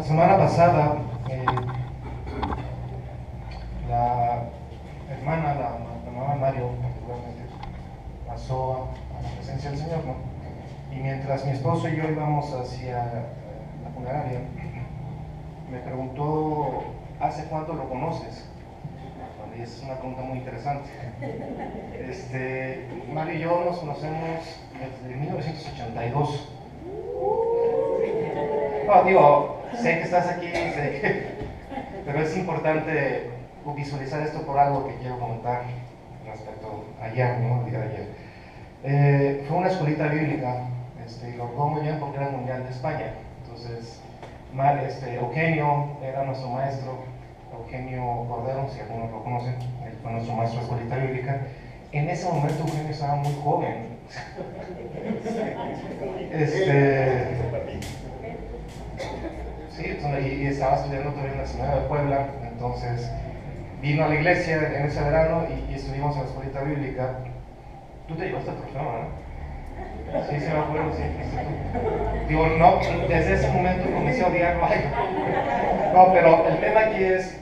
La semana pasada, la hermana, la mamá de Mario, particularmente, pasó a la presencia del Señor, ¿no? Y mientras mi esposo y yo íbamos hacia la funeraria, me preguntó, ¿hace cuánto lo conoces? Bueno, y esa es una pregunta muy interesante. Mario y yo nos conocemos desde 1982. No, digo, sé que estás aquí, pero es importante visualizar esto por algo que quiero comentar respecto a ayer, ¿no? El día de ayer. Fue una escuelita bíblica, y lo recuerdo muy bien porque era el Mundial de España. Entonces, Eugenio era nuestro maestro, Eugenio Cordero, si algunos lo conocen, él fue nuestro maestro de escuelita bíblica. En ese momento Eugenio estaba muy joven. Sí, y estaba estudiando todavía en la Seminario de Puebla, entonces vino a la iglesia en ese verano y estuvimos en la escuelita bíblica. Tú te llevaste el trofeo, ¿no? Sí, se me acuerdo, sí. Digo, no, desde ese momento comencé a odiarlo. No, pero el tema aquí es,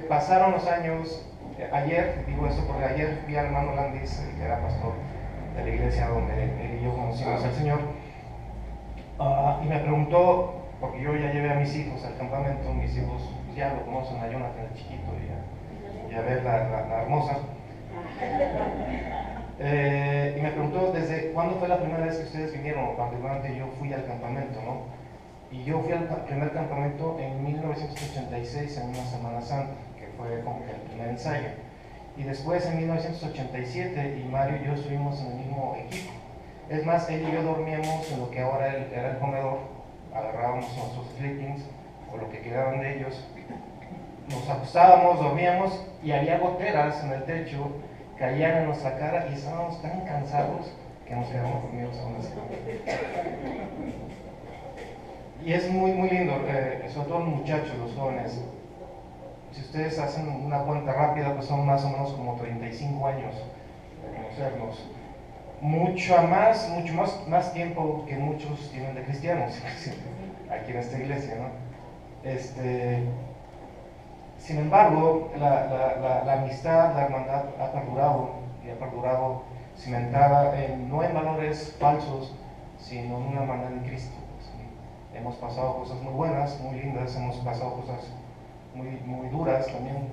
pasaron los años, ayer, digo esto porque ayer vi al hermano Landis, que era pastor de la iglesia donde él y yo conocimos al Señor, y me preguntó, porque yo ya llevé a mis hijos al campamento, mis hijos ya lo conocen a Jonathan, el chiquito, y a ver la hermosa. Y me preguntó desde cuándo fue la primera vez que ustedes vinieron, particularmente yo fui al campamento, ¿no? Y yo fui al primer campamento en 1986, en una Semana Santa, que fue como que el primer ensayo. Y después en 1987, y Mario y yo estuvimos en el mismo equipo. Es más, él y yo dormíamos en lo que ahora era el comedor, agarrábamos nuestros sleepings, o lo que quedaban de ellos, nos acostábamos, dormíamos, y había goteras en el techo, caían en nuestra cara, y estábamos tan cansados que nos quedamos dormidos aún así. Y es muy, muy lindo, sobre todo los muchachos, los jóvenes. Si ustedes hacen una cuenta rápida, pues son más o menos como 35 años de conocernos. Mucho más tiempo que muchos tienen de cristianos aquí en esta iglesia, ¿no? Sin embargo, la amistad, la hermandad ha perdurado, y ha perdurado cimentada no en valores falsos, sino en una hermandad en Cristo. ¿Sí? Hemos pasado cosas muy buenas, muy lindas, hemos pasado cosas muy, muy duras también,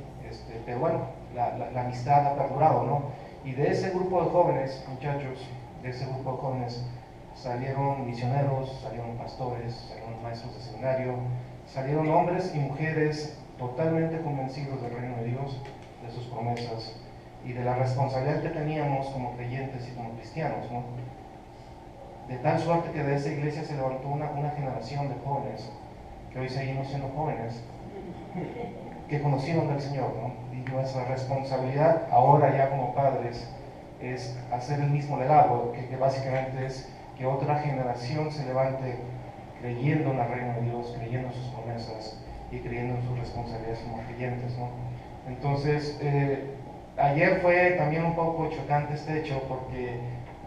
pero bueno, la amistad ha perdurado, ¿no? Y de ese grupo de jóvenes, muchachos, de ese grupo de jóvenes, salieron misioneros, salieron pastores, salieron maestros de seminario, salieron hombres y mujeres totalmente convencidos del reino de Dios, de sus promesas y de la responsabilidad que teníamos como creyentes y como cristianos, ¿no? De tal suerte que de esa iglesia se levantó una generación de jóvenes, que hoy seguimos siendo jóvenes, que conocieron al Señor, ¿no? Y nuestra responsabilidad ahora ya como padres es hacer el mismo legado, que básicamente es que otra generación se levante creyendo en el reino de Dios, creyendo en sus promesas y creyendo en sus responsabilidades como creyentes, ¿no? Entonces, ayer fue también un poco chocante este hecho porque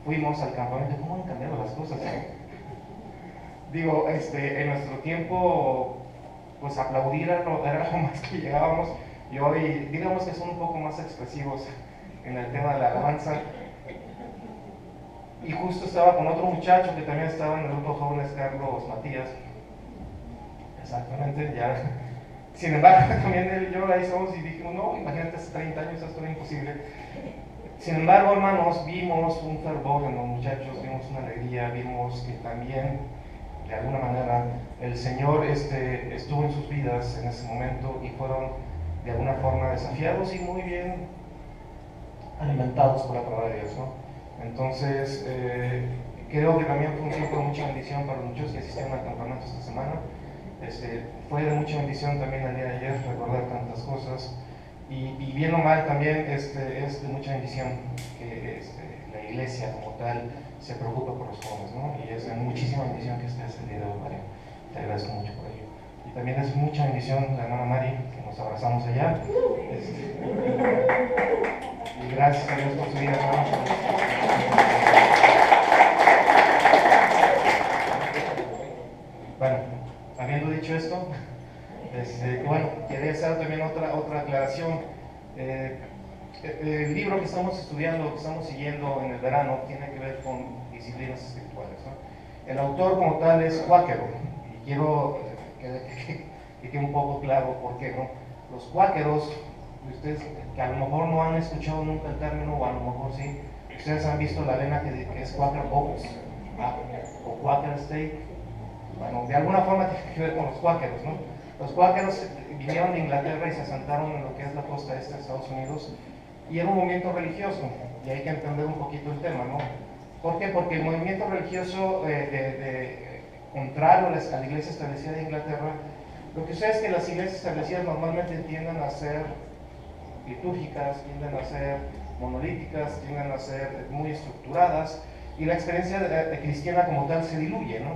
fuimos al campamento. ¿Cómo han cambiado las cosas? Digo, en nuestro tiempo, pues aplaudir era lo más que llegábamos, y hoy digamos que son un poco más expresivos en el tema de la alabanza. Y justo estaba con otro muchacho que también estaba en el grupo de jóvenes, Carlos Matías. Exactamente, ya. Sin embargo, también él y yo ahí estamos y dijimos, no, imagínate, hace 30 años esto era imposible. Sin embargo, hermanos, vimos un fervor en los muchachos, vimos una alegría, vimos que también, de alguna manera, el Señor estuvo en sus vidas en ese momento y fueron de alguna forma desafiados y muy bien alimentados por la palabra de Dios, ¿no? Entonces, creo que también fue un tiempo de mucha bendición para muchos que asistieron al campamento esta semana. Fue de mucha bendición también el día de ayer recordar tantas cosas, y bien o mal también es de mucha bendición que la iglesia como tal se preocupa por los jóvenes, ¿no? Y es de muchísima bendición que estés el día de hoy, Mario. Te agradezco mucho por ello. Y también es mucha bendición la hermana Mari, que nos abrazamos allá. Y gracias a Dios por su vida, hermanos. Bueno, habiendo dicho esto, Bueno, quería hacer también otra aclaración. El libro que estamos estudiando, que estamos siguiendo en el verano, tiene que ver con disciplinas espirituales, ¿no? El autor como tal es cuáquero, y quiero que quede un poco claro por qué, ¿no? Los cuáqueros, ustedes que a lo mejor no han escuchado nunca el término, o a lo mejor sí, ustedes han visto la avena que es Quaker Oats, o Quaker Steak. Bueno, de alguna forma tiene que ver con los cuáqueros, ¿no? Los cuáqueros vinieron de Inglaterra y se asentaron en lo que es la costa este de Estados Unidos, y era un movimiento religioso, y hay que entender un poquito el tema, ¿no? ¿Por qué? Porque el movimiento religioso contrario a la iglesia establecida de Inglaterra, lo que sucede es que las iglesias establecidas normalmente tienden a ser litúrgicas, tienden a ser monolíticas, tienden a ser muy estructuradas, y la experiencia cristiana como tal se diluye, ¿no?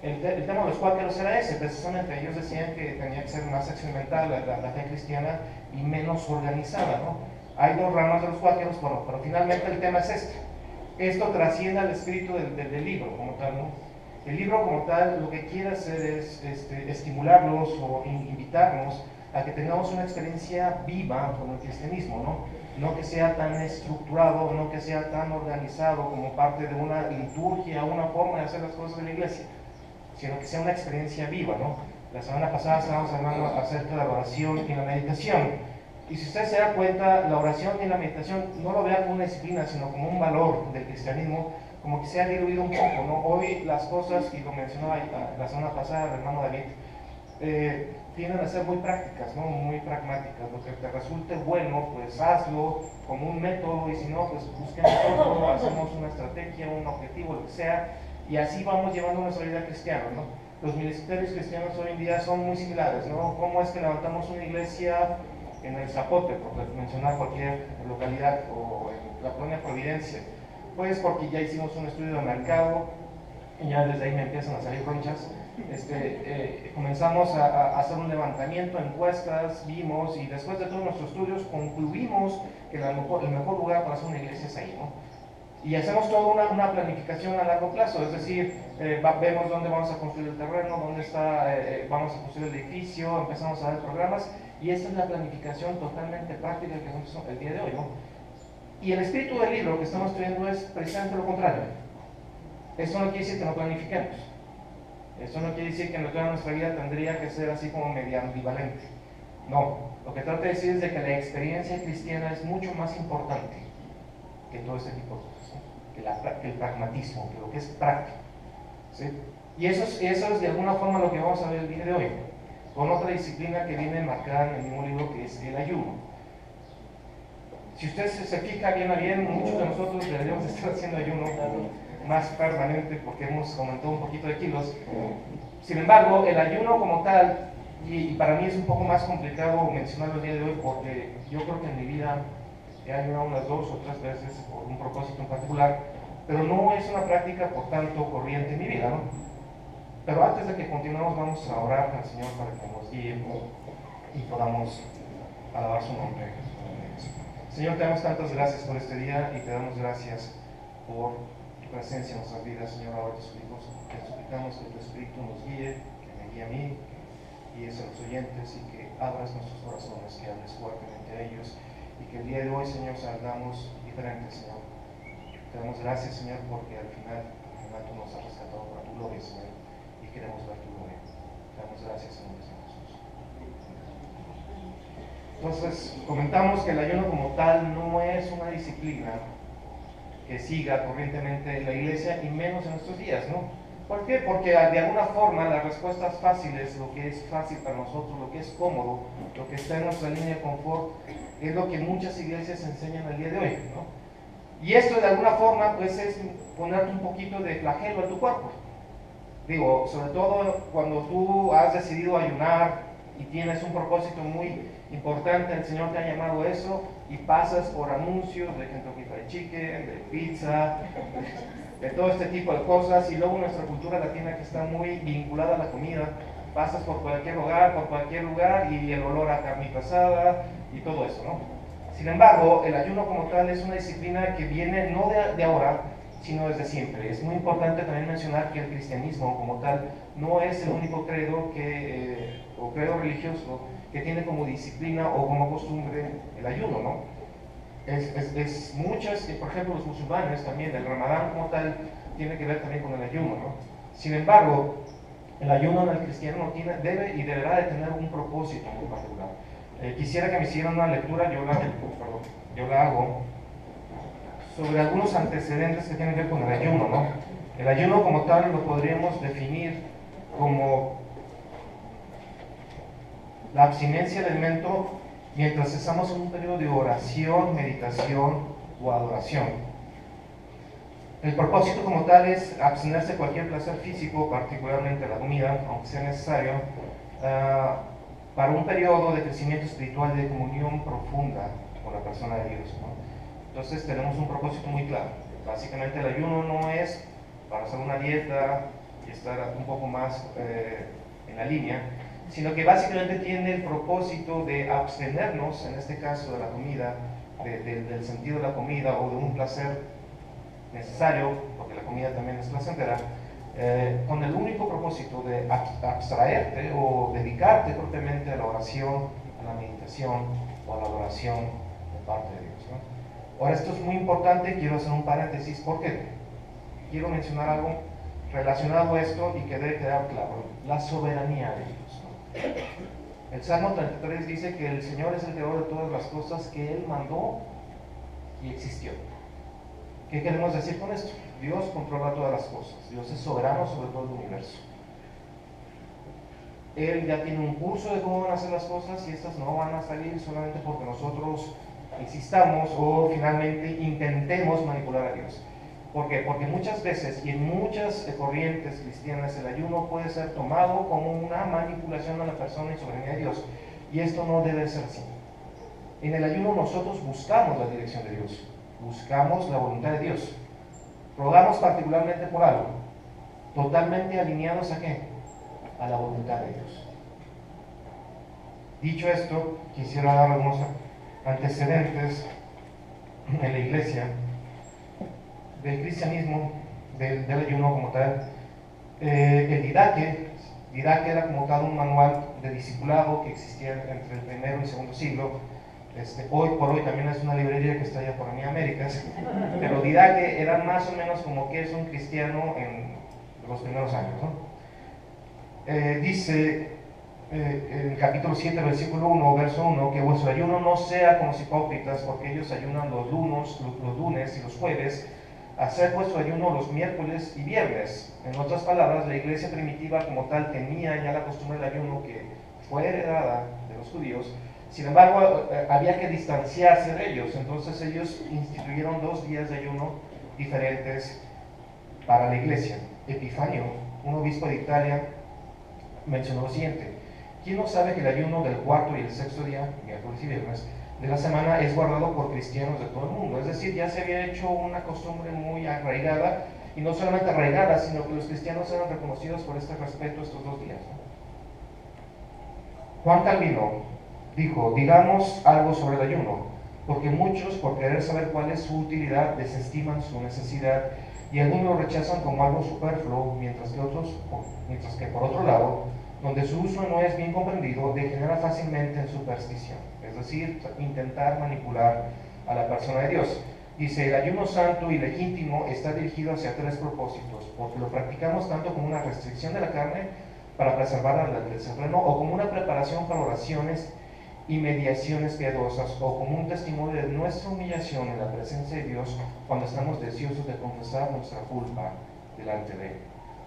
El tema de los cuáqueros era ese, precisamente ellos decían que tenía que ser más experimental la fe cristiana y menos organizada, ¿no? Hay dos ramas de los cuáqueros, bueno, pero finalmente el tema es este. Esto trasciende al espíritu del libro como tal, ¿no? El libro como tal lo que quiere hacer es estimularnos o invitarnos a que tengamos una experiencia viva con el cristianismo, ¿no? No que sea tan estructurado, no que sea tan organizado como parte de una liturgia, una forma de hacer las cosas de la iglesia, sino que sea una experiencia viva, ¿no? La semana pasada estábamos hablando acerca de la oración y la meditación. Y si usted se da cuenta, la oración y la meditación no lo vea como una disciplina, sino como un valor del cristianismo, como que se ha diluido un poco, ¿no? Hoy las cosas, y lo mencionaba la semana pasada el hermano David, tienden a ser muy prácticas, ¿no? Muy pragmáticas. Lo que te resulte bueno, pues hazlo como un método, y si no, pues busquemos otro, hacemos una estrategia, un objetivo, lo que sea, y así vamos llevando nuestra vida cristiana, ¿no? Los ministerios cristianos hoy en día son muy similares, ¿no? ¿Cómo es que levantamos una iglesia en el Zapote, por mencionar cualquier localidad, o en la colonia Providencia? Pues porque ya hicimos un estudio de mercado, y ya desde ahí me empiezan a salir ronchas. Comenzamos a hacer un levantamiento, encuestas, vimos, y después de todos nuestros estudios concluimos que el mejor lugar para hacer una iglesia es ahí, ¿no? Y hacemos toda una planificación a largo plazo, es decir, vemos dónde vamos a construir el terreno, dónde vamos a construir el edificio, empezamos a dar programas, y esta es la planificación totalmente práctica que hacemos el día de hoy, ¿no? Y el espíritu del libro que estamos estudiando es precisamente lo contrario. Eso no quiere decir que no planifiquemos. Eso no quiere decir que nuestra vida tendría que ser así como media ambivalente. No, lo que trata de decir es de que la experiencia cristiana es mucho más importante que todo este tipo de cosas, ¿sí? Que el pragmatismo, que lo que es práctico, ¿sí? Y eso es de alguna forma lo que vamos a ver el día de hoy, con otra disciplina que viene marcada en el mismo libro, que es el ayuno. Si usted se fija bien a bien, muchos de nosotros deberíamos estar haciendo ayuno más permanente porque hemos aumentado un poquito de kilos. Sin embargo, el ayuno como tal, y para mí es un poco más complicado mencionarlo el día de hoy, porque yo creo que en mi vida he ayunado unas 2 o 3 veces por un propósito en particular, pero no es una práctica por tanto corriente en mi vida, ¿no? Pero antes de que continuemos, vamos a orar al Señor para que nos guíe y podamos alabar su nombre. Señor, te damos tantas gracias por este día, y te damos gracias por tu presencia en nuestras vidas, Señor. Ahora te suplicamos que tu Espíritu nos guíe, que me guíe a mí, que guíes a los oyentes, y que abras nuestros corazones, que hables fuertemente a ellos, y que el día de hoy, Señor, salgamos diferentes, Señor. Te damos gracias, Señor, porque al final tú nos has rescatado para tu gloria, Señor, y queremos ver tu gloria. Te damos gracias, Señor Jesús. Entonces, comentamos que el ayuno como tal no es una disciplina que siga corrientemente la iglesia, y menos en estos días, ¿no? ¿Por qué? Porque de alguna forma las respuestas fáciles, lo que es fácil para nosotros, lo que es cómodo, lo que está en nuestra línea de confort, es lo que muchas iglesias enseñan al día de hoy, ¿no? Y esto de alguna forma pues es ponerte un poquito de flagelo a tu cuerpo. Digo, sobre todo cuando tú has decidido ayunar y tienes un propósito muy importante, el Señor te ha llamado a eso, y pasas por anuncios de Kentucky Fried Chicken, de pizza, de todo este tipo de cosas, y luego nuestra cultura latina, que está muy vinculada a la comida, pasas por cualquier hogar, por cualquier lugar, y el olor a carnita asada y todo eso, ¿no? Sin embargo, el ayuno como tal es una disciplina que viene no de ahora, sino desde siempre. Es muy importante también mencionar que el cristianismo como tal no es el único credo o credo religioso que tiene como disciplina o como costumbre el ayuno, ¿no? Es muchas, por ejemplo, los musulmanes también, el Ramadán como tal tiene que ver también con el ayuno, ¿no? Sin embargo, el ayuno en el cristiano debe y deberá de tener un propósito muy particular. Quisiera que me hicieran una lectura, yo la hago, sobre algunos antecedentes que tienen que ver con el ayuno, ¿no? El ayuno como tal lo podríamos definir como la abstinencia de alimento mientras estamos en un periodo de oración, meditación o adoración. El propósito como tal es abstenerse de cualquier placer físico, particularmente la comida, aunque sea necesario, para un periodo de crecimiento espiritual y de comunión profunda con la persona de Dios, ¿no? Entonces tenemos un propósito muy claro. Básicamente el ayuno no es para hacer una dieta y estar un poco más en la línea, sino que básicamente tiene el propósito de abstenernos, en este caso de la comida, del sentido de la comida o de un placer necesario, porque la comida también es placentera, con el único propósito de abstraerte o dedicarte propiamente a la oración, a la meditación o a la adoración de parte de Dios, ¿no? Ahora, esto es muy importante, quiero hacer un paréntesis porque quiero mencionar algo relacionado a esto y que debe quedar claro: la soberanía de Dios, ¿no? El Salmo 33 dice que el Señor es el creador de todas las cosas, que Él mandó y existió. ¿Qué queremos decir con esto? Dios controla todas las cosas, Dios es soberano sobre todo el universo. Él ya tiene un curso de cómo van a hacer las cosas y estas no van a salir solamente porque nosotros insistamos o finalmente intentemos manipular a Dios. ¿Por qué? Porque muchas veces y en muchas corrientes cristianas el ayuno puede ser tomado como una manipulación a la persona y soberanía de Dios, y esto no debe ser así. En el ayuno nosotros buscamos la dirección de Dios, buscamos la voluntad de Dios, rogamos particularmente por algo, totalmente alineados ¿a qué? A la voluntad de Dios. Dicho esto, quisiera dar algunos antecedentes en la iglesia del cristianismo, del ayuno como tal. El Didaque era como tal un manual de discipulado que existía entre el primero y segundo siglo. Hoy por hoy también es una librería que está allá por Américas, pero Didaque era más o menos como que es un cristiano en los primeros años, ¿no? Dice en el capítulo 7, versículo 1, verso 1, que vuestro ayuno no sea con los hipócritas, porque ellos ayunan los lunes y los jueves. Hacer vuestro ayuno los miércoles y viernes. En otras palabras, la iglesia primitiva como tal tenía ya la costumbre del ayuno que fue heredada de los judíos. Sin embargo, había que distanciarse de ellos. Entonces ellos instituyeron 2 días de ayuno diferentes para la iglesia. Epifanio, un obispo de Italia, mencionó lo siguiente: ¿quién no sabe que el ayuno del cuarto y el sexto día, miércoles y viernes, de la semana es guardado por cristianos de todo el mundo? Es decir, ya se había hecho una costumbre muy arraigada, y no solamente arraigada, sino que los cristianos eran reconocidos por este respeto estos 2 días, ¿no? Juan Calvino dijo: digamos algo sobre el ayuno, porque muchos, por querer saber cuál es su utilidad, desestiman su necesidad, y algunos lo rechazan como algo superfluo, mientras que por otro lado, donde su uso no es bien comprendido, degenera fácilmente en superstición, es decir, intentar manipular a la persona de Dios. Dice: el ayuno santo y legítimo está dirigido hacia 3 propósitos, porque lo practicamos tanto como una restricción de la carne para preservar al desenfreno, o como una preparación para oraciones y mediaciones piadosas, o como un testimonio de nuestra humillación en la presencia de Dios cuando estamos deseosos de confesar nuestra culpa delante de Él.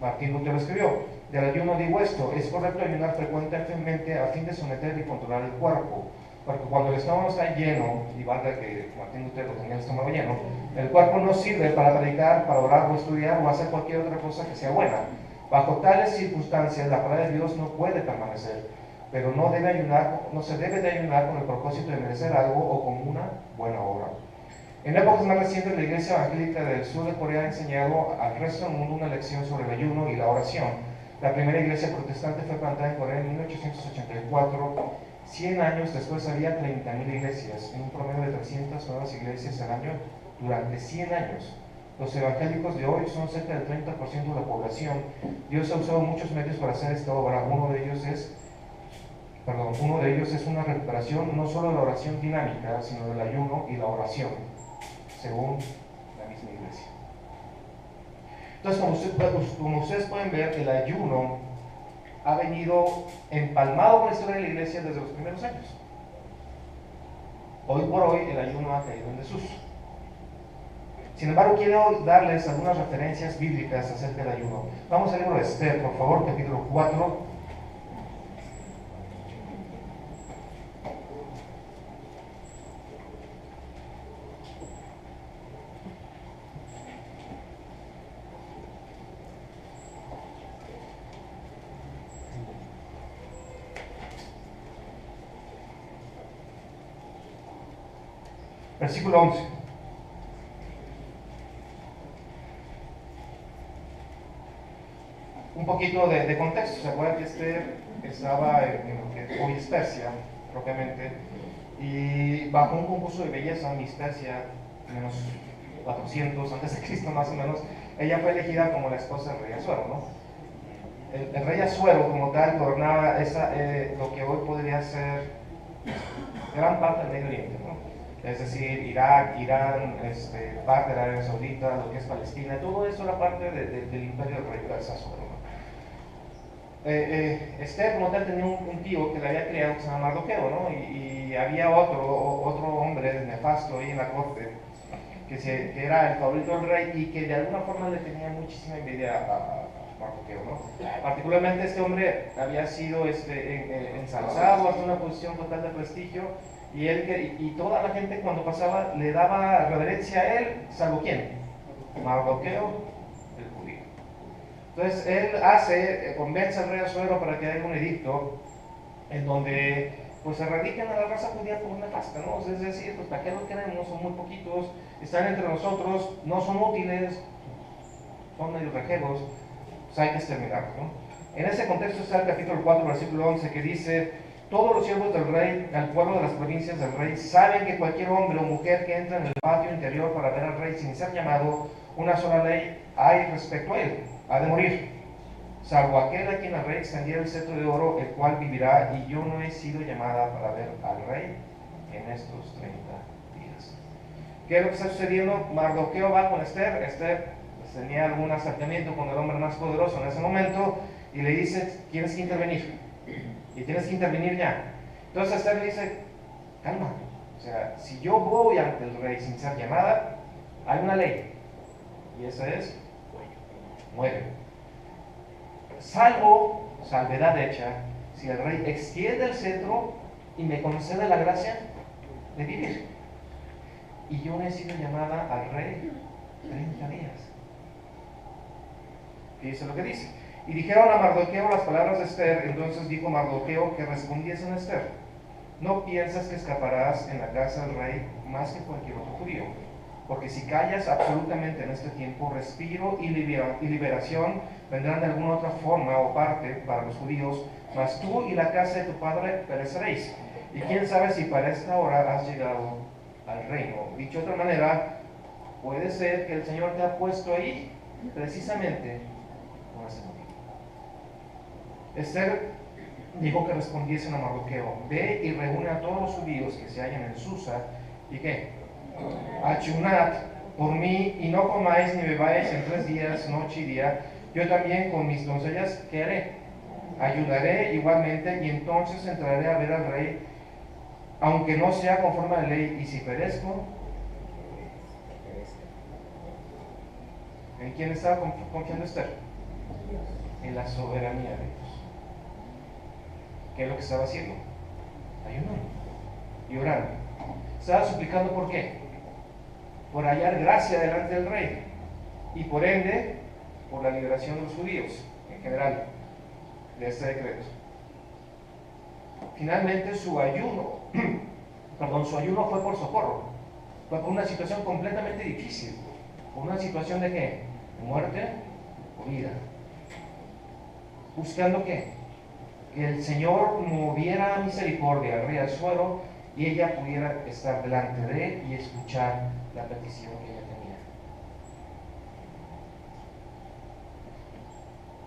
Martín Lutero escribió: del ayuno digo esto, es correcto ayunar frecuentemente a fin de someter y controlar el cuerpo, porque cuando el estómago está lleno, y valga que Martín Lutero tenía el estómago lleno, el cuerpo no sirve para predicar, para orar o estudiar o hacer cualquier otra cosa que sea buena. Bajo tales circunstancias la palabra de Dios no puede permanecer, pero no se debe de ayunar con el propósito de merecer algo o con una buena obra. En épocas más recientes, la Iglesia Evangélica del sur de Corea ha enseñado al resto del mundo una lección sobre el ayuno y la oración. La primera iglesia protestante fue plantada en Corea en 1884. 100 años después había 30.000 iglesias, en un promedio de 300 nuevas iglesias al año durante 100 años. Los evangélicos de hoy son cerca del 30% de la población. Dios ha usado muchos medios para hacer esta obra. Uno de ellos es una recuperación no solo de la oración dinámica, sino del ayuno y la oración, según la misma iglesia. Entonces, como ustedes pueden ver, el ayuno ha venido empalmado con la historia de la iglesia desde los primeros años. Hoy por hoy el ayuno ha caído en desuso. Sin embargo, quiero darles algunas referencias bíblicas acerca del ayuno. Vamos al libro de Esther, por favor, capítulo 4. Versículo 11. Un poquito de contexto. ¿Se acuerdan que Esther estaba en lo que hoy es Persia, propiamente? Y bajo un concurso de belleza, Miss Persia, menos 400 antes de Cristo más o menos, ella fue elegida como la esposa del rey Asuero, ¿no? El rey Asuero como tal gobernaba lo que hoy podría ser gran parte del Medio Oriente, ¿no? Es decir, Irak, Irán, parte de la Arabia Saudita, lo que es Palestina, todo eso era parte del imperio del rey Asuero, ¿no? Esther como tal tenía un tío que le había criado que se llama Mardoqueo, ¿no? Y había otro hombre nefasto ahí en la corte que era el favorito del rey y que de alguna forma le tenía muchísima envidia a Mardoqueo, ¿no? Particularmente este hombre había sido ensalzado hasta una posición total de prestigio y toda la gente cuando pasaba le daba reverencia a él, salvo quién, Mardoqueo. Entonces él convence al rey Asuero para que haga un edicto en donde pues erradiquen a la raza judía por una nefasta, ¿no? Es decir, pues para qué lo queremos, son muy poquitos, están entre nosotros, no son útiles, son medio rejeros, pues hay que exterminarlos, ¿no? En ese contexto está el capítulo 4, versículo 11, que dice: todos los siervos del rey, al pueblo de las provincias del rey, saben que cualquier hombre o mujer que entra en el patio interior para ver al rey sin ser llamado, una sola ley hay respecto a él: ha de morir, salvo aquel a quien el rey extendiera el cetro de oro, el cual vivirá, y yo no he sido llamada para ver al rey en estos 30 días. ¿Qué es lo que está sucediendo? Mardoqueo va con Esther. Esther pues, tenía algún acercamiento con el hombre más poderoso en ese momento, y le dice: tienes que intervenir, y tienes que intervenir ya. Entonces Esther le dice: calma, o sea, si yo voy ante el rey sin ser llamada, hay una ley, y esa es: muere. Salvo, salvedad hecha, si el rey extiende el cetro y me concede la gracia de vivir. Y yo he sido llamada al rey 30 días. Fíjense lo que dice. Y dijeron a Mardoqueo las palabras de Esther. Entonces dijo Mardoqueo que respondiesen a Esther: no piensas que escaparás en la casa del rey más que cualquier otro judío, porque si callas absolutamente en este tiempo, respiro y liberación vendrán de alguna otra forma o parte para los judíos, mas tú y la casa de tu padre pereceréis. Y quién sabe si para esta hora has llegado al reino. Dicho de otra manera, puede ser que el Señor te ha puesto ahí precisamente por ese motivo. Esther dijo que respondiesen a Mardoqueo: ve y reúne a todos los judíos que se hallan en Susa, y ¿qué? Ayunad por mí, y no comáis ni bebáis en 3 días, noche y día. Yo también con mis doncellas, ¿qué haré? Ayunaré igualmente, y entonces entraré a ver al rey, aunque no sea conforme a la ley, y si perezco. ¿En quién estaba confiando Esther? En la soberanía de Dios. ¿Qué es lo que estaba haciendo? Ayunando y orando. Estaba suplicando, ¿por qué? Por hallar gracia delante del rey, y por ende por la liberación de los judíos en general de este decreto. Finalmente su ayuno fue por socorro, fue por una situación completamente difícil, por una situación de ¿qué? De muerte o vida. Buscando ¿qué? Que el Señor moviera misericordia al rey Asuero y ella pudiera estar delante de él y escuchar la petición que ella tenía.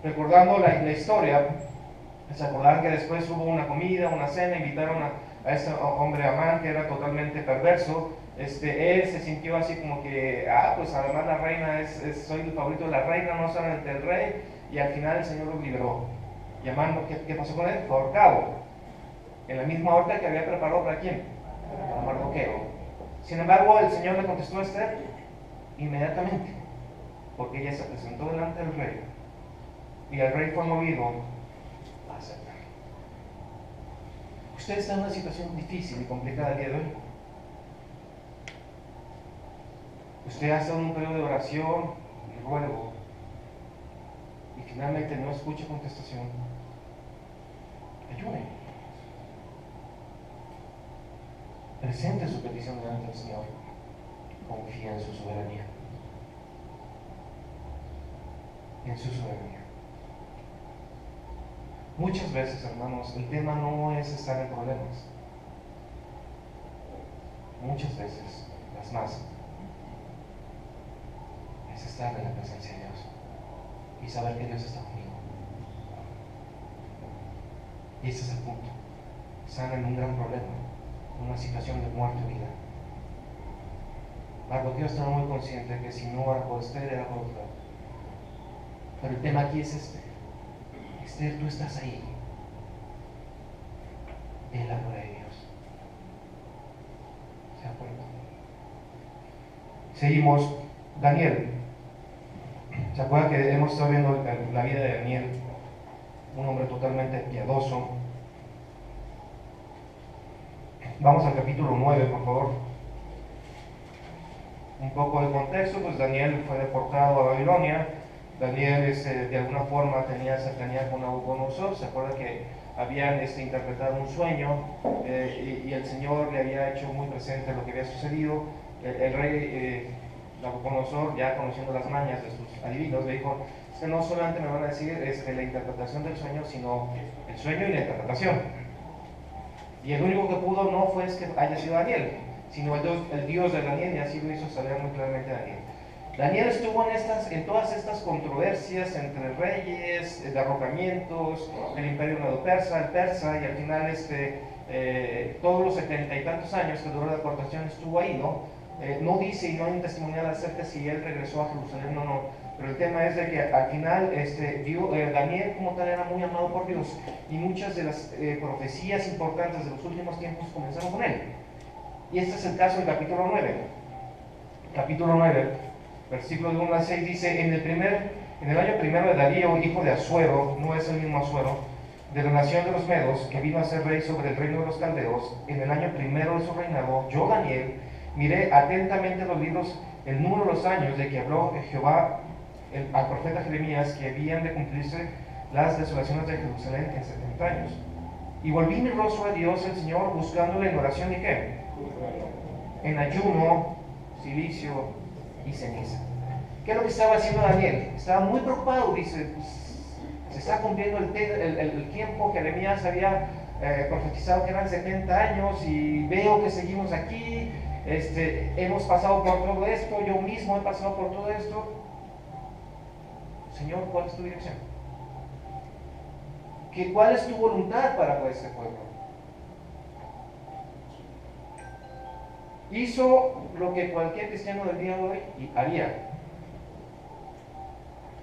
Recordando la historia, se acordaban que después hubo una comida, una cena, invitaron a ese hombre Amán que era totalmente perverso. Él se sintió así como que, pues además la reina soy el favorito de la reina, no solamente el rey, y al final el Señor lo liberó. Y Amán, ¿qué pasó con él? Fue ahorcado, en la misma horca que había preparado para quién, para Mardoqueo. Sin embargo, el Señor le contestó a Esther inmediatamente, porque ella se presentó delante del rey, y el rey fue movido a aceptar. Usted está en una situación difícil y complicada el día de hoy. Usted hace un periodo de oración y ruego y finalmente no escucha contestación. Ayude. Presente su petición delante del Señor. Confía en su soberanía. En su soberanía. Muchas veces, hermanos, el tema no es estar en problemas. Muchas veces, las más, es estar en la presencia de Dios y saber que Dios está conmigo. Y ese es el punto. Están en un gran problema, una situación de muerte o vida. Mardoqueo estaba muy consciente de que si no era por Esther, era por otro. Pero el tema aquí es este. Esther, tú estás ahí. En la gloria de Dios. ¿Se acuerdan? Seguimos. Daniel. ¿Se acuerdan que hemos estado viendo la vida de Daniel? Un hombre totalmente piadoso. Vamos al capítulo 9, por favor. Un poco de contexto, pues Daniel fue deportado a Babilonia. Daniel de alguna forma tenía cercanía con Nabucodonosor. Se acuerda que habían interpretado un sueño y el Señor le había hecho muy presente lo que había sucedido. El rey Nabucodonosor, ya conociendo las mañas de sus adivinos, le dijo: es que no solamente me van a decir la interpretación del sueño, sino el sueño y la interpretación. Y el único que pudo no fue que haya sido Daniel, sino el Dios de Daniel, y así lo hizo saber muy claramente Daniel. Daniel estuvo en todas estas controversias entre reyes, derrocamientos, el imperio medo-persa, el persa, y al final todos los 70 y tantos años que duró la deportación estuvo ahí, ¿no? No dice y no hay un testimonial acerca si él regresó a Jerusalén o no, pero el tema es de que al final Daniel como tal era muy amado por Dios, y muchas de las profecías importantes de los últimos tiempos comenzaron con él. Y este es el caso del capítulo 9. Capítulo 9, versículos de 1 al 6 dice: en el año primero de Darío, hijo de Asuero, no es el mismo Asuero, de la nación de los Medos, que vino a ser rey sobre el reino de los caldeos, en el año primero de su reinado, yo, Daniel, miré atentamente los libros, el número de los años de que habló Jehová al profeta Jeremías, que habían de cumplirse las desolaciones de Jerusalén en 70 años. Y volví mi rostro a Dios el Señor, buscándole en oración y ¿qué? En ayuno, silicio y ceniza. ¿Qué es lo que estaba haciendo Daniel? Estaba muy preocupado, dice, pues, se está cumpliendo el tiempo. Jeremías había profetizado que eran 70 años y veo que seguimos aquí. Hemos pasado por todo esto, yo mismo he pasado por todo esto. Señor, ¿cuál es tu dirección? ¿Cuál es tu voluntad para con este pueblo? Hizo lo que cualquier cristiano del día de hoy haría.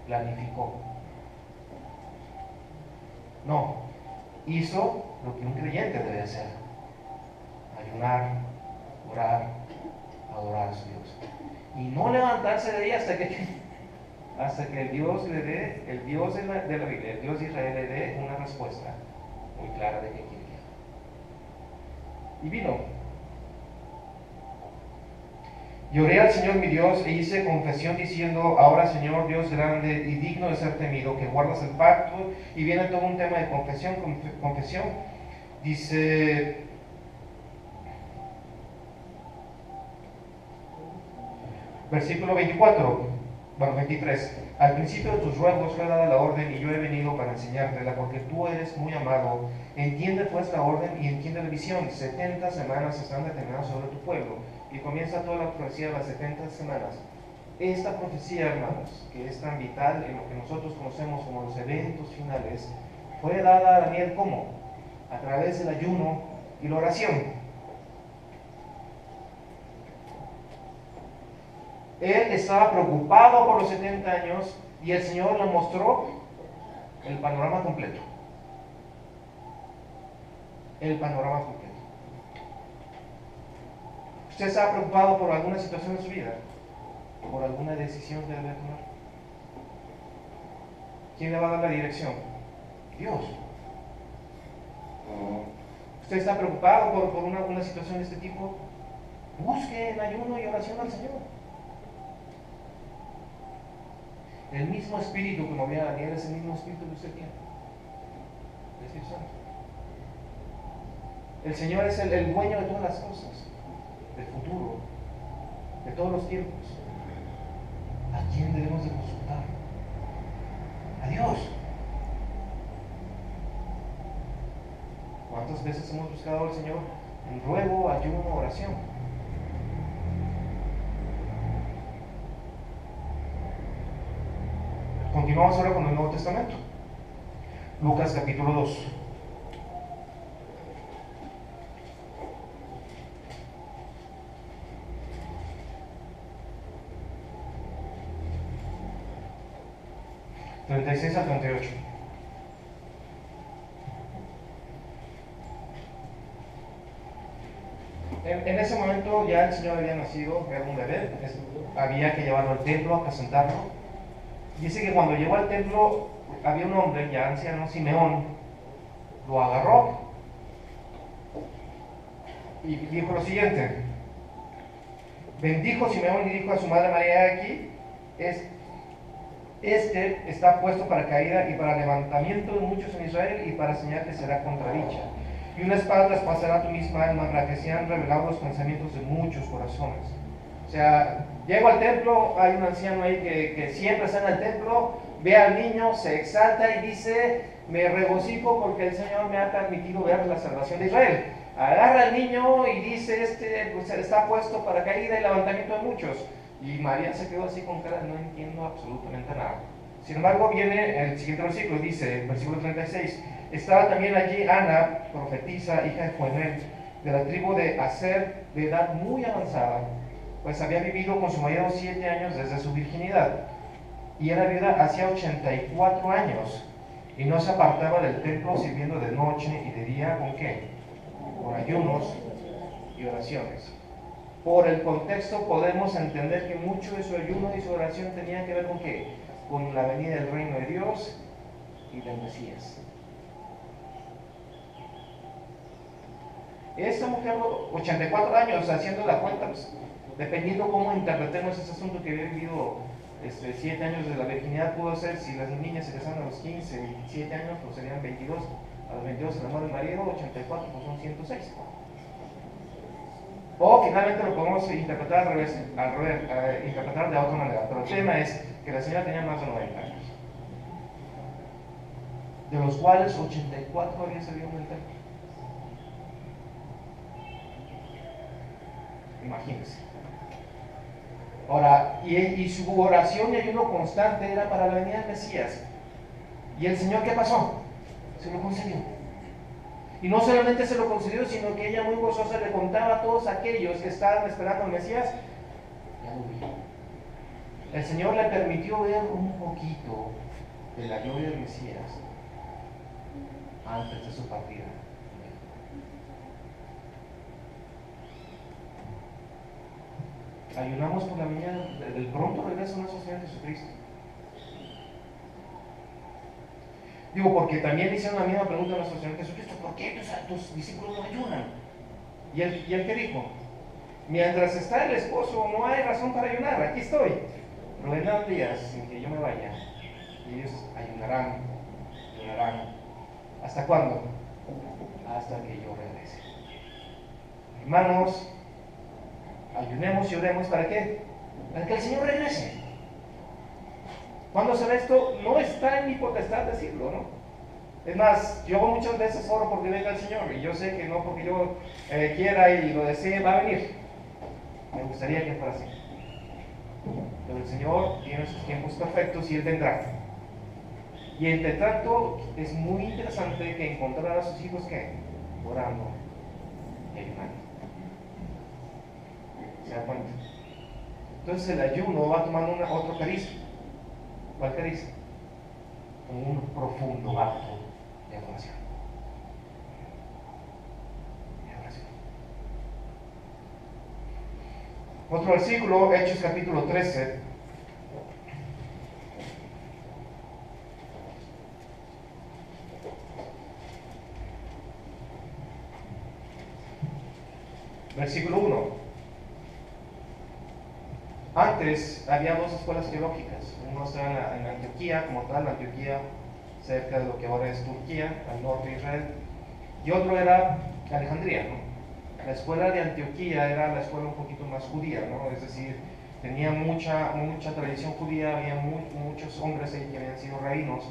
Planificó. No, hizo lo que un creyente debe hacer: ayunar, orar, adorar a su Dios, y no levantarse de ahí hasta que el Dios le dé, el Dios de la Biblia, el Dios de Israel, le dé una respuesta muy clara de qué quiere. Y vino. Y oré al Señor mi Dios e hice confesión diciendo: ahora, Señor Dios grande y digno de ser temido, que guardas el pacto. Y viene todo un tema de confesión. Dice: versículo 23. Al principio de tus ruegos fue dada la orden, y yo he venido para enseñártela, porque tú eres muy amado. Entiende pues la orden y entiende la visión. 70 semanas están determinadas sobre tu pueblo. Y comienza toda la profecía de las 70 semanas. esta profecía, hermanos, que es tan vital en lo que nosotros conocemos como los eventos finales, fue dada a Daniel ¿cómo? A través del ayuno y la oración. Él estaba preocupado por los 70 años y el Señor le mostró el panorama completo. El panorama completo. ¿Usted está preocupado por alguna situación en su vida? ¿Por alguna decisión que debe tomar? ¿Quién le va a dar la dirección? Dios. ¿Usted está preocupado por una situación de este tipo? Busque en ayuno y oración al Señor. El mismo espíritu que movía a Daniel es el mismo espíritu que usted tiene. El Espíritu Santo. El Señor es el dueño de todas las cosas, del futuro, de todos los tiempos. ¿A quién debemos de consultar? A Dios. ¿Cuántas veces hemos buscado al Señor en ruego, ayuno, oración? Continuamos ahora con el Nuevo Testamento. Lucas capítulo 2. (36 a 38). En ese momento ya el Señor había nacido, era un bebé, había que llevarlo al templo a presentarlo. Dice que cuando llegó al templo había un hombre ya anciano, Simeón, lo agarró y dijo lo siguiente: bendijo Simeón y dijo a su madre María: aquí este está puesto para caída y para levantamiento de muchos en Israel y para señal que será contradicha. Y una espada traspasará tu misma alma para que sean revelados los pensamientos de muchos corazones. O sea, llego al templo, hay un anciano ahí que siempre está en el templo, ve al niño, se exalta y dice: me regocijo porque el Señor me ha permitido ver la salvación de Israel. Agarra al niño y dice: pues, está puesto para caída y levantamiento de muchos. Y María se quedó así con cara: no entiendo absolutamente nada. Sin embargo, viene el siguiente versículo, dice, versículo 36, estaba también allí Ana, profetisa, hija de Joel, de la tribu de Aser, de edad muy avanzada, pues había vivido con su marido 7 años desde su virginidad, y era viuda hacía 84 años, y no se apartaba del templo sirviendo de noche y de día, ¿con qué? Con ayunos y oraciones. Por el contexto podemos entender que mucho de su ayuno y su oración tenía que ver con qué, con la venida del reino de Dios y del Mesías. Esta mujer, 84 años, haciendo la cuenta, pues, dependiendo cómo interpretemos ese asunto, que había vivido 7 años de la virginidad, pudo ser, si las niñas se casaron a los 15, 27 años, pues serían 22, a los 22 se enamora el marido, 84, pues son 106. O finalmente lo podemos interpretar al revés, interpretar de otra manera. Pero el tema es que la señora tenía más de 90 años, de los cuales 84 había salido del templo. Imagínense. Ahora, y su oración y ayuno constante era para la venida del Mesías. ¿Y el Señor qué pasó? Se lo concedió. Y no solamente se lo concedió, sino que ella muy gozosa le contaba a todos aquellos que estaban esperando al Mesías: ya lo vi. El Señor le permitió ver un poquito de la gloria del Mesías antes de su partida. Ayunamos por la venida del pronto regreso de nuestro Señor Jesucristo. Digo, porque también le hicieron la misma pregunta a nuestro Señor Jesucristo: ¿por qué tus discípulos no ayunan? ¿Y él qué dijo? Mientras está el esposo no hay razón para ayunar, aquí estoy. Pero vendrán días sin que yo me vaya y ellos ayunarán. ¿Hasta cuándo? Hasta que yo regrese. Hermanos, ayunemos y oremos, ¿para qué? Para que el Señor regrese. Cuando se ve esto, no está en mi potestad decirlo, ¿no? Es más, yo muchas veces oro porque venga el Señor, y yo sé que no porque yo quiera y lo desee va a venir. Me gustaría que fuera así. Pero el Señor tiene sus tiempos perfectos y Él vendrá. Y entre tanto, es muy interesante que encontrar a sus hijos que orando y ayunando. ¿Se da cuenta? Entonces el ayuno va tomando otro cariz. ¿Cuál cariz? Un profundo acto de adoración. Otro versículo, Hechos capítulo 13. Versículo 1. Antes había dos escuelas teológicas. Uno estaba en Antioquía, como tal, Antioquía, cerca de lo que ahora es Turquía, al norte de Israel. Y otro era Alejandría, ¿no? La escuela de Antioquía era la escuela un poquito más judía, ¿no? Es decir, tenía mucha tradición judía, había muchos hombres ahí que habían sido rabinos.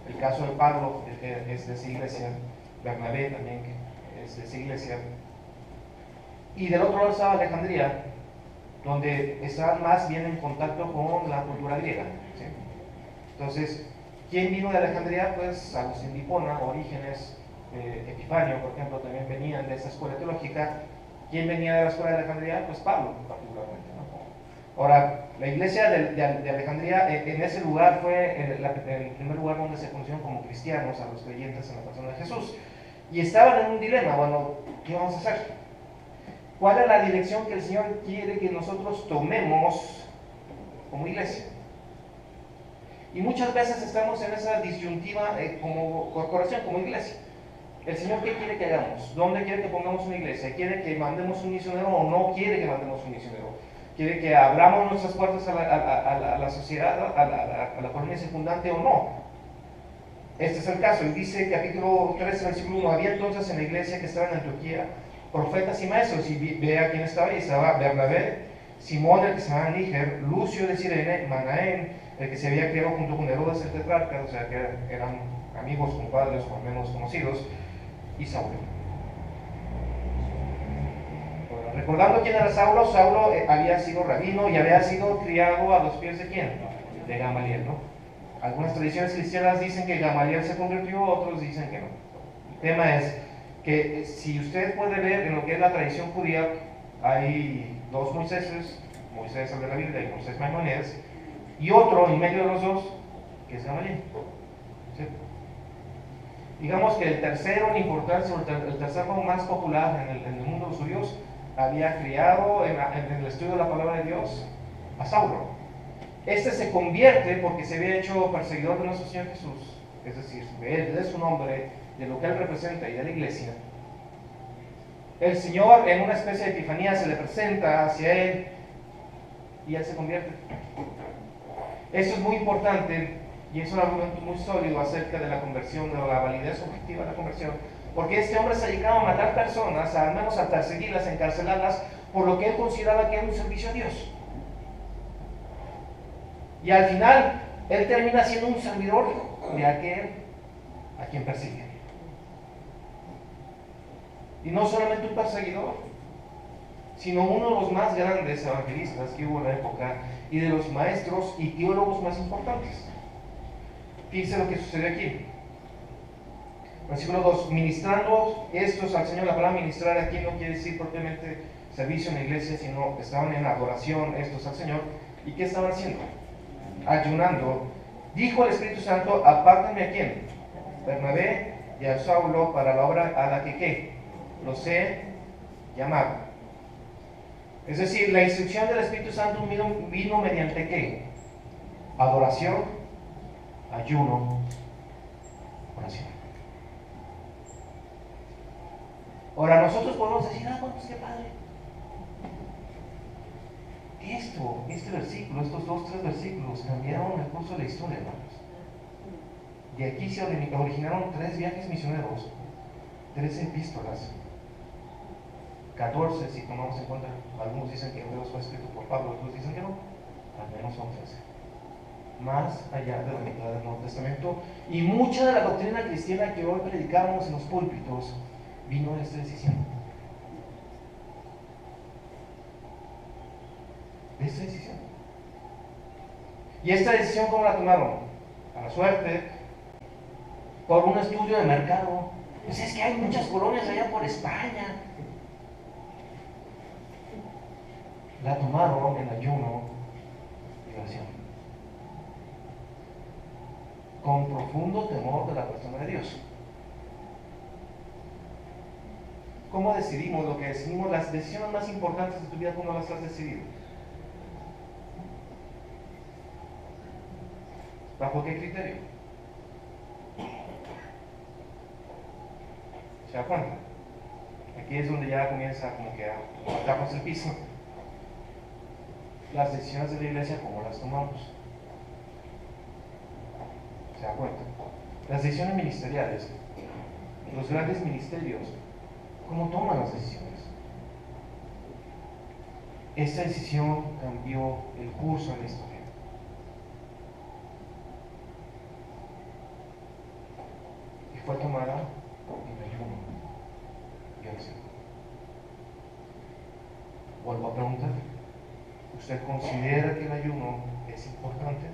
El caso de Pablo es de esa iglesia, Bernabé también es de esa iglesia. Y del otro lado estaba Alejandría, donde estaban más bien en contacto con la cultura griega, ¿sí? Entonces, ¿quién vino de Alejandría? Pues Agustín de Hipona, Orígenes, Epifanio, por ejemplo, también venían de esa escuela teológica. ¿Quién venía de la escuela de Alejandría? Pues Pablo, particularmente, ¿no? Ahora, la iglesia de Alejandría en ese lugar fue el primer lugar donde se conocieron como cristianos a los creyentes en la persona de Jesús. Y estaban en un dilema, bueno, ¿qué vamos a hacer? ¿Cuál es la dirección que el Señor quiere que nosotros tomemos como iglesia? Y muchas veces estamos en esa disyuntiva como corporación, como iglesia. ¿El Señor qué quiere que hagamos? ¿Dónde quiere que pongamos una iglesia? ¿Quiere que mandemos un misionero o no quiere que mandemos un misionero? ¿Quiere que abramos nuestras puertas a la sociedad, a la colonia circundante o no? Este es el caso. Él dice, capítulo 13, versículo 1, había entonces en la iglesia que estaba en Antioquía profetas y maestros, y ve a quién estaba, y estaba Bernabé, Simón el que se llamaba Níger, Lucio de Cirene, Manaén, el que se había criado junto con Herodes el tetrarca, o sea que eran amigos, compadres o al menos conocidos, y Saulo. Bueno, recordando quién era Saulo, Saulo había sido rabino y había sido criado a los pies de quién? De Gamaliel, ¿no? Algunas tradiciones cristianas dicen que Gamaliel se convirtió, otros dicen que no. El tema es que si usted puede ver en lo que es la tradición judía, hay dos Moiséses, Moisés el de la Biblia y Moisés Maimónides, y otro en medio de los dos, que es Gamaliel. ¿Sí? Digamos que el tercero en importancia, el tercero más popular en el mundo de los judíos, había criado en el estudio de la palabra de Dios a Saulo. Este se convierte porque se había hecho perseguidor de nuestro Señor Jesús, es decir, de él, de su nombre, de lo que él representa y de la iglesia. El Señor en una especie de epifanía se le presenta hacia él y él se convierte. Esto es muy importante y es un argumento muy sólido acerca de la conversión, de la validez objetiva de la conversión, porque este hombre se ha dedicado a matar personas, al menos a perseguirlas, a encarcelarlas, por lo que él consideraba que era un servicio a Dios. Y al final, él termina siendo un servidor de aquel a quien persigue. Y no solamente un perseguidor, sino uno de los más grandes evangelistas que hubo en la época y de los maestros y teólogos más importantes. Fíjense lo que sucede aquí. Versículo 2, ministrando estos al Señor. La palabra ministrar aquí no quiere decir propiamente servicio en la iglesia, sino estaban en adoración estos al Señor. ¿Y qué estaban haciendo? Ayunando. Dijo el Espíritu Santo, apártenme a quién, Bernabé y a Saulo para la obra a la que ¿qué? Los he llamado. Es decir, la instrucción del Espíritu Santo vino mediante ¿qué? Adoración, ayuno, oración. Ahora nosotros podemos decir, bueno, pues qué padre. Este versículo, estos 2-3 versículos cambiaron el curso de la historia, hermanos. De aquí se originaron 3 viajes misioneros, 13 epístolas, 14 si tomamos en cuenta, algunos dicen que Hebreos fue escrito por Pablo, otros dicen que no, al menos son 13. Más allá de la mitad del Nuevo Testamento, y mucha de la doctrina cristiana que hoy predicamos en los púlpitos vino de esta decisión. De esta decisión. ¿Y esta decisión cómo la tomaron? A la suerte, por un estudio de mercado. Pues es que hay muchas colonias allá por España. La tomaron en ayuno y oración, con profundo temor de la persona de Dios. ¿Cómo decidimos lo que decidimos? Las decisiones más importantes de tu vida, ¿cómo las has decidido? ¿Bajo qué criterio? ¿Se da cuenta? Aquí es donde ya comienza como que a matarnos el piso. Las decisiones de la iglesia, ¿cómo las tomamos? ¿Se da cuenta? Las decisiones ministeriales, los grandes ministerios, ¿cómo toman las decisiones? Esta decisión cambió el curso de la historia. Y fue tomada en ayuno y oración. Vuelvo a preguntar, ¿usted considera que el ayuno es importante?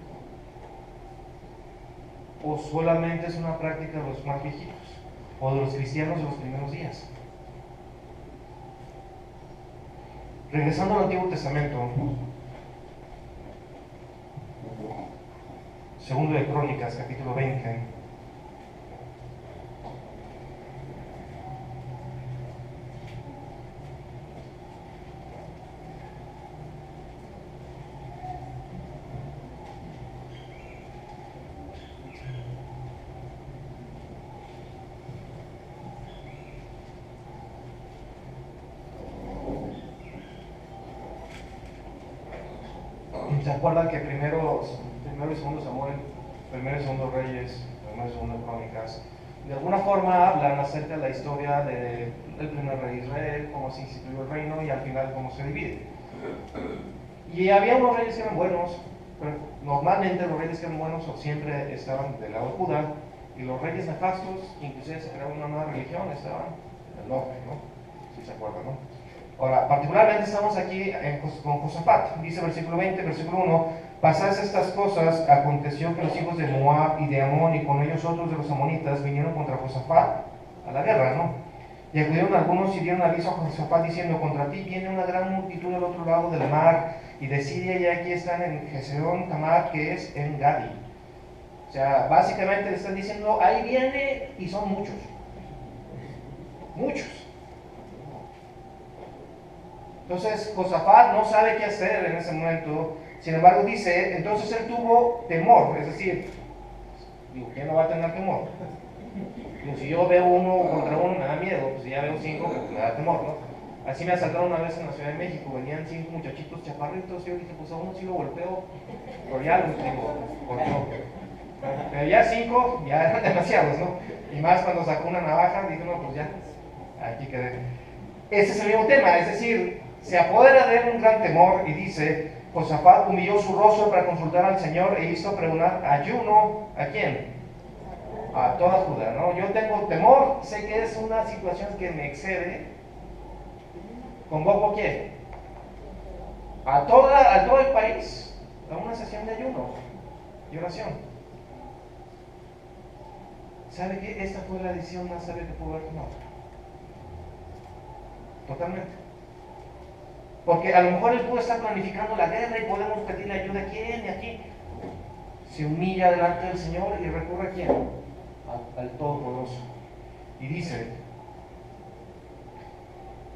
¿O solamente es una práctica de los más viejitos? ¿O de los cristianos de los primeros días? Regresando al Antiguo Testamento, segundo de Crónicas, capítulo 20. ¿Se acuerdan que primero y segundo Samuel, primero y segundo Reyes, primero y segundo Crónicas, de alguna forma hablan acerca de la historia del primer rey de Israel, cómo se instituyó el reino y al final cómo se divide? Y había unos reyes que eran buenos, pero normalmente los reyes que eran buenos siempre estaban del lado de Judá, y los reyes nefastos, inclusive se crearon una nueva religión, estaban en el norte, ¿no? Si se acuerdan, ¿no? Ahora, particularmente estamos aquí con Josafat. Dice versículo 20, versículo 1: pasadas estas cosas, aconteció que los hijos de Moab y de Amón y con ellos otros de los amonitas vinieron contra Josafat a la guerra, ¿no? Y acudieron algunos y dieron aviso a Josafat diciendo: contra ti viene una gran multitud del otro lado del mar y de Siria, y aquí están en Geserón Tamar, que es en Gadi. O sea, básicamente le están diciendo: ahí viene, y son muchos. Muchos. Entonces Josafat no sabe qué hacer en ese momento. Sin embargo dice, entonces él tuvo temor. Es decir, digo, ¿quién no va a tener temor? Digo, si yo veo uno contra uno me da miedo, pues si ya veo 5 pues me da temor, ¿no? Así me asaltaron una vez en la Ciudad de México, venían 5 muchachitos chaparritos, yo dije, pues a uno sí lo golpeo, pero ya los digo, por no. Pero ya 5, ya eran demasiados, ¿no? Y más cuando sacó una navaja, dije, no, pues ya, aquí quedé. Ese es el mismo tema, es decir, se apodera de él un gran temor y dice: Josafat humilló su rostro para consultar al Señor e hizo pregonar ayuno. ¿A quién? A toda Judá, ¿no? Yo tengo temor, sé que es una situación que me excede. ¿Convoco a quién? A todo el país a una sesión de ayuno y oración. ¿Sabe qué? Esta fue la decisión más sabia que pudo haber tomado. Totalmente. Porque a lo mejor él puede estar planificando la guerra y podemos pedirle ayuda a quién y a quién. Se humilla delante del Señor y recurre a quién? Al Todopoderoso. Y dice: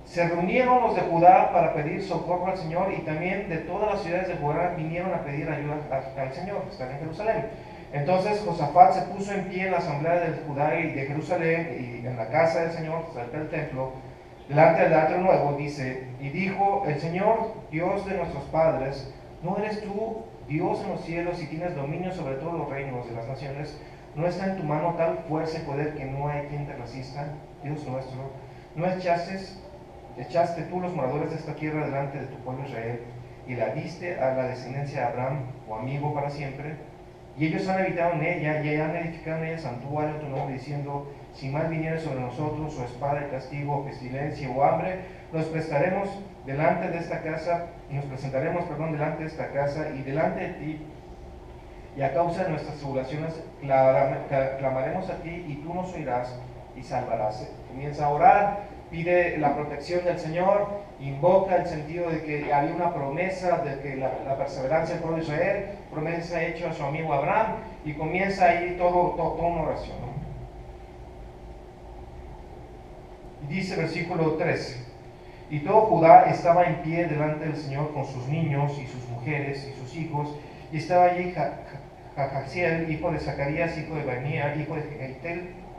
se reunieron los de Judá para pedir socorro al Señor, y también de todas las ciudades de Judá vinieron a pedir ayuda al Señor. Están en Jerusalén. Entonces Josafat se puso en pie en la asamblea de Judá y de Jerusalén, y en la casa del Señor, cerca del templo, delante del atrio nuevo, dice, y dijo: el Señor, Dios de nuestros padres, ¿no eres tú Dios en los cielos y tienes dominio sobre todos los reinos de las naciones? ¿No está en tu mano tal fuerza y poder que no hay quien te resista? Dios nuestro, ¿no echaste tú los moradores de esta tierra delante de tu pueblo Israel y la diste a la descendencia de Abraham, tu amigo para siempre? Y ellos han habitado en ella y han edificado en ella santuario a tu nombre, diciendo: si mal viniere sobre nosotros o espada de castigo, o pestilencia o hambre, nos presentaremos delante de esta casa, delante de esta casa y delante de ti, y a causa de nuestras tribulaciones clamaremos a ti y tú nos oirás y salvarás. Comienza a orar, pide la protección del Señor, invoca el sentido de que había una promesa de que la perseverancia del pueblo de Israel, promesa hecha a su amigo Abraham, y comienza ahí toda una oración, ¿no? Y dice versículo 3: y todo Judá estaba en pie delante del Señor con sus niños y sus mujeres y sus hijos, y estaba allí Jahaziel, hijo de Zacarías, hijo de Banía, hijo de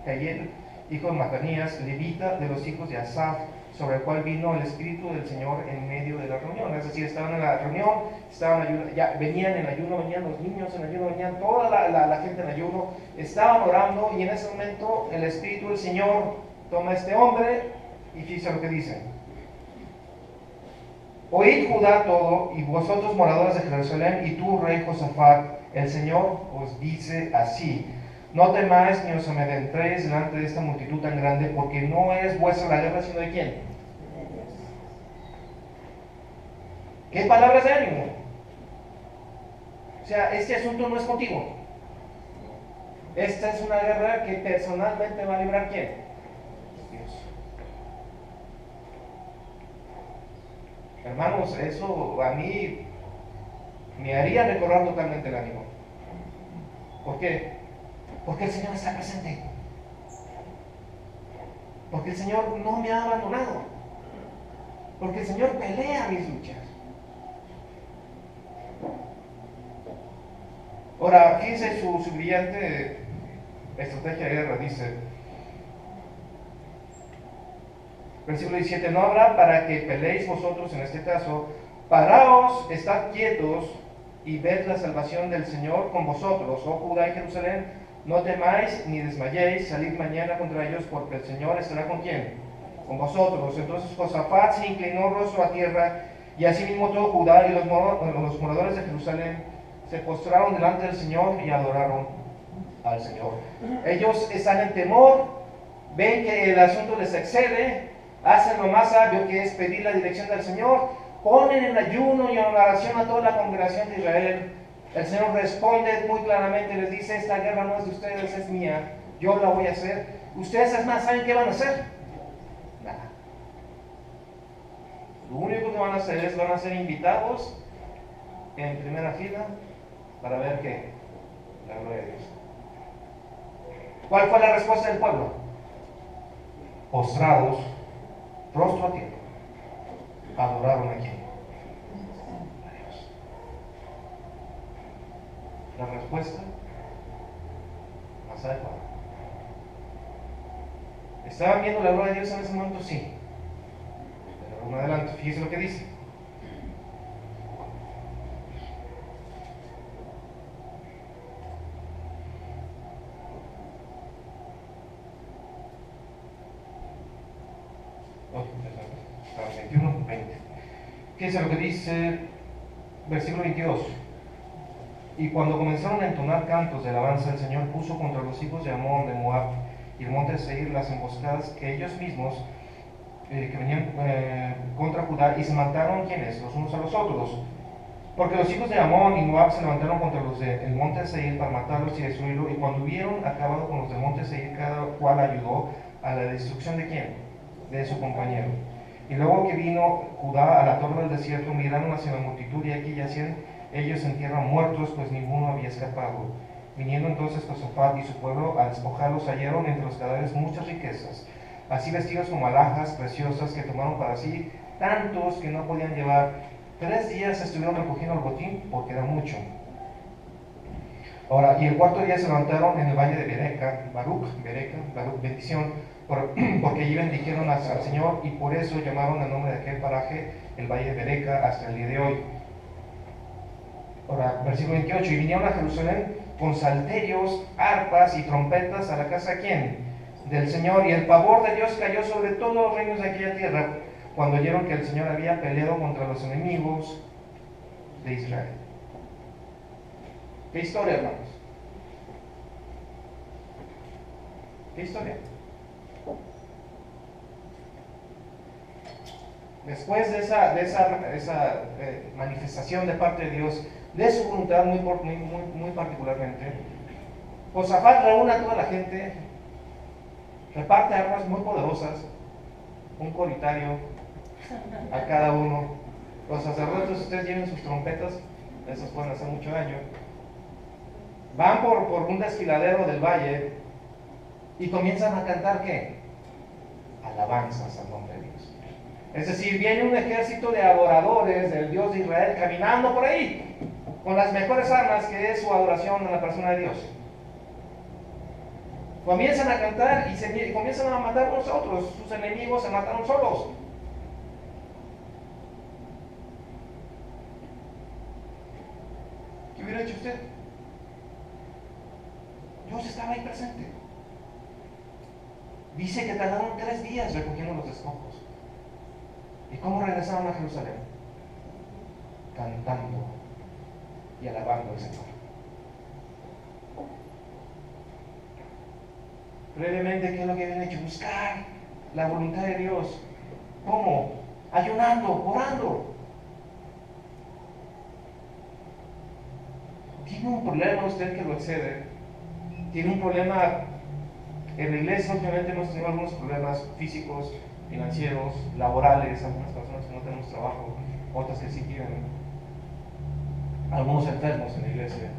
Jael, hijo de Matanías, levita de los hijos de Asaf, sobre el cual vino el Espíritu del Señor en medio de la reunión. Es decir, estaban en la reunión, estaban en ayuno, ya venían en ayuno, venían los niños en ayuno, venían toda la gente en ayuno, estaban orando, y en ese momento el Espíritu del Señor toma a este hombre, y fíjense lo que dice: oíd Judá todo, y vosotros moradores de Jerusalén, y tú, rey Josafat, el Señor os dice así: no temáis ni os amedrentéis delante de esta multitud tan grande, porque no es vuestra la guerra, sino de quién. ¿Qué palabras de ánimo? O sea, este asunto no es contigo. Esta es una guerra que personalmente va a librar ¿quién? Dios. Hermanos, eso a mí me haría recobrar totalmente el ánimo. ¿Por qué? Porque el Señor está presente. Porque el Señor no me ha abandonado. Porque el Señor pelea mis luchas. Ahora, fíjense su brillante estrategia de guerra. Dice, versículo 17: no habrá para que peleéis vosotros en este caso, paraos, estad quietos y ved la salvación del Señor con vosotros, oh Judá y Jerusalén. No temáis ni desmayéis, salid mañana contra ellos, porque el Señor estará con quién, con vosotros. Entonces Josafat se inclinó rostro a tierra, y asimismo todo Judá y los moradores de Jerusalén se postraron delante del Señor y adoraron al Señor. Ellos están en temor, ven que el asunto les excede, hacen lo más sabio, que es pedir la dirección del Señor, ponen en ayuno y en oración a toda la congregación de Israel. El Señor responde muy claramente, les dice: esta guerra no es de ustedes, es mía, yo la voy a hacer. Ustedes, es más, ¿saben qué van a hacer? Nada. Lo único que van a hacer es, van a ser invitados en primera fila para ver qué, la gloria de Dios. ¿Cuál fue la respuesta del pueblo? Postrados, rostro a tierra, adoraron a quién. La respuesta más adecuada. ¿Estaban viendo la gloria de Dios en ese momento? Sí. Pero más adelante, fíjese lo que dice. Estaba 21, 20. Fíjese lo que dice, versículo 22. Y cuando comenzaron a entonar cantos de alabanza, el Señor puso contra los hijos de Amón, de Moab y el monte de Seir las emboscadas que ellos mismos que venían contra Judá, y se mataron ¿quiénes? Los unos a los otros. Porque los hijos de Amón y Moab se levantaron contra los del monte de Seir para matarlos y destruirlo, y cuando hubieron acabado con los del monte de Seir, cada cual ayudó a la destrucción de ¿quién? De su compañero. Y luego que vino Judá a la torre del desierto, miraron hacia la multitud, y aquí yacían ellos en tierra muertos, pues ninguno había escapado. Viniendo entonces Josafat y su pueblo a despojarlos, hallaron entre los cadáveres muchas riquezas, así vestidos como alhajas preciosas, que tomaron para sí tantos que no podían llevar. 3 días estuvieron recogiendo el botín, porque era mucho. Ahora, y el cuarto día se levantaron en el valle de Bereca, Baruch, bendición, porque allí bendijeron al Señor, y por eso llamaron el nombre de aquel paraje el valle de Bereca hasta el día de hoy. Ahora, versículo 28: y vinieron a Jerusalén con salterios, arpas y trompetas a la casa ¿de quién? Del Señor, y el pavor de Dios cayó sobre todos los reinos de aquella tierra, cuando oyeron que el Señor había peleado contra los enemigos de Israel. ¿Qué historia, hermanos? ¿Qué historia? Después de esa manifestación de parte de Dios, de su voluntad muy particularmente. Josafat reúne a toda la gente, reparte armas muy poderosas, un coritario a cada uno. Los sacerdotes, ustedes lleven sus trompetas, esos pueden hacer mucho daño. Van por un desfiladero del valle y comienzan a cantar ¿qué? Alabanzas al nombre de Dios. Es decir, viene un ejército de adoradores del Dios de Israel caminando por ahí, con las mejores armas que es su adoración a la persona de Dios. Comienzan a cantar y comienzan a matar unos a otros. Sus enemigos se mataron solos. ¿Qué hubiera hecho usted? Dios estaba ahí presente. Dice que tardaron 3 días recogiendo los despojos. ¿Y cómo regresaron a Jerusalén? Cantando y alabando al Señor. Brevemente, ¿qué es lo que habían hecho? Buscar la voluntad de Dios. ¿Cómo? Ayunando, orando. Tiene un problema usted que lo excede. Tiene un problema. En la iglesia últimamente hemos tenido algunos problemas físicos, financieros, laborales, algunas personas que no tenemos trabajo, otras que sí tienen. Algunos enfermos en la iglesia.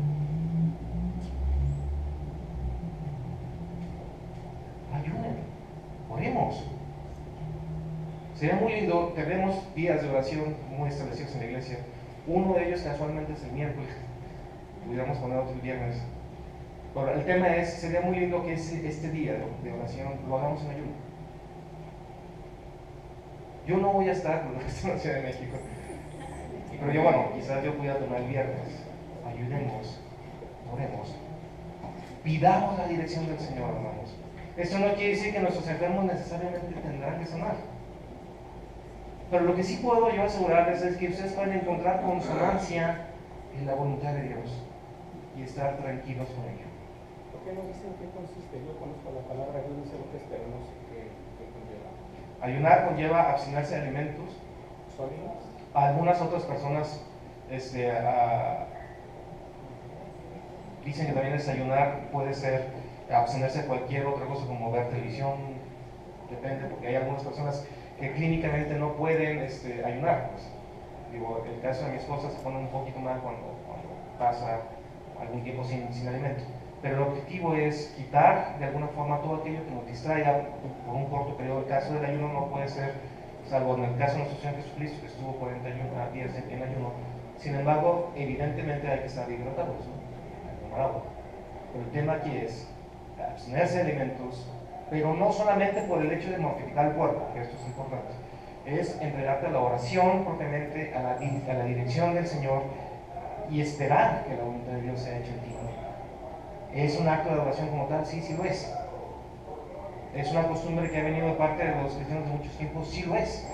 Ayuden, oremos. Sería muy lindo, tenemos días de oración muy establecidos en la iglesia. Uno de ellos casualmente es el miércoles. Pudiéramos poner otro el viernes. Pero el tema es, sería muy lindo que este día de oración lo hagamos en ayuno. Yo no voy a estar en la Ciudad de México. Pero yo, bueno, quizás yo pudiera tomar el viernes. Ayudemos, oremos. Pidamos la dirección del Señor, hermanos. Esto no quiere decir que nuestros enfermos necesariamente tendrán que sanar. Pero lo que sí puedo yo asegurarles es que ustedes pueden encontrar consonancia en la voluntad de Dios y estar tranquilos con ella. ¿Por qué no dicen qué consiste? Yo conozco la palabra, yo no sé lo que es, pero no sé qué conlleva. Ayunar conlleva abstenerse de alimentos. ¿Sólidos? Algunas otras personas dicen que también desayunar puede ser abstenerse de cualquier otra cosa como ver televisión, depende, porque hay algunas personas que clínicamente no pueden ayunar. Pues. Digo, el caso de mi esposa se pone un poquito mal cuando pasa algún tiempo sin alimento. Pero el objetivo es quitar de alguna forma todo aquello que nos distraiga por un corto periodo. El caso del ayuno no puede ser, salvo en el caso de nuestro Señor Jesucristo, que estuvo 41 días en ayuno. Sin embargo, evidentemente hay que estar hidratados, ¿no? Tomar agua. Pero el tema aquí es abstenerse de alimentos, pero no solamente por el hecho de mortificar el cuerpo, que esto es importante, es entregarte a la oración propiamente, a la dirección del Señor y esperar que la voluntad de Dios sea hecha en ti. ¿Es un acto de adoración como tal? Sí, sí lo es. ¿Es una costumbre que ha venido de parte de los cristianos de muchos tiempos? Sí lo es.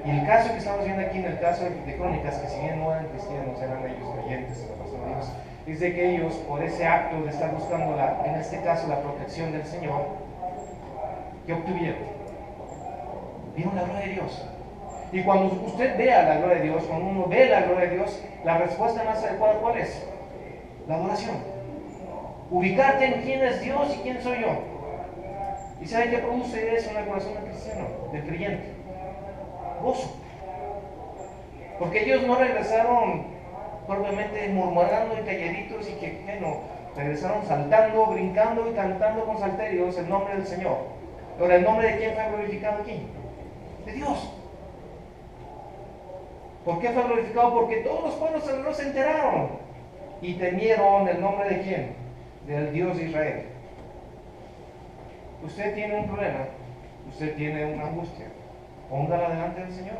Y el caso que estamos viendo aquí, en el caso de Crónicas, que si bien no eran cristianos, eran ellos creyentes en la persona de Dios, es de que ellos, por ese acto de estar buscando, en este caso, la protección del Señor, ¿qué obtuvieron? Vieron la gloria de Dios. Y cuando usted vea la gloria de Dios, cuando uno ve la gloria de Dios, la respuesta más adecuada, ¿cuál es? La adoración. Ubicarte en quién es Dios y quién soy yo. ¿Y sabe qué produce eso en el corazón del cristiano, del creyente? Gozo. Porque ellos no regresaron propiamente murmurando y calladitos y que no, regresaron saltando, brincando y cantando con salterios el nombre del Señor. Ahora, ¿el nombre de quién fue glorificado aquí? De Dios. ¿Por qué fue glorificado? Porque todos los pueblos alrededor se enteraron y temieron el nombre de quién? Del Dios de Israel. Usted tiene un problema, usted tiene una angustia, póngala delante del Señor.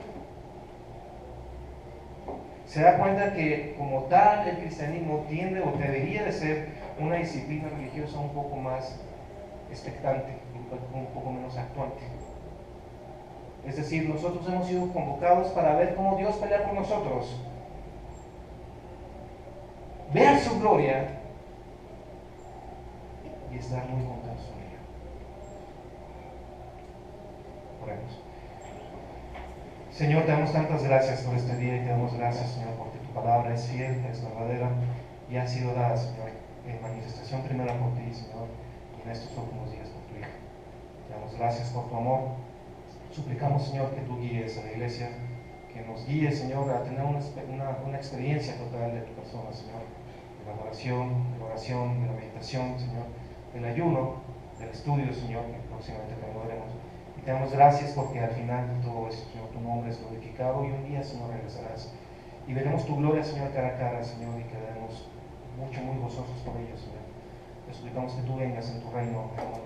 Se da cuenta que como tal el cristianismo tiende o debería de ser una disciplina religiosa un poco más expectante, un poco menos actuante. Es decir, nosotros hemos sido convocados para ver cómo Dios pelea por nosotros, ver su gloria y estar muy contentos con ella. Oremos. Señor, te damos tantas gracias por este día y te damos gracias, Señor, porque tu palabra es fiel, es verdadera y ha sido dada, Señor, en manifestación primera por ti, Señor, y en estos últimos días por tu Hijo. Te damos gracias por tu amor. Suplicamos, Señor, que tú guíes a la iglesia, que nos guíes, Señor, a tener una experiencia total de tu persona, Señor, de la adoración, de la oración, de la meditación, Señor, del ayuno, del estudio, Señor, que próximamente también lo veremos. Y te damos gracias porque al final de todo esto, Señor, tu nombre es glorificado y un día, Señor, regresarás. Y veremos tu gloria, Señor, cara a cara, Señor, y quedaremos muy gozosos por ello, Señor. Te suplicamos que tú vengas en tu reino, en el nombre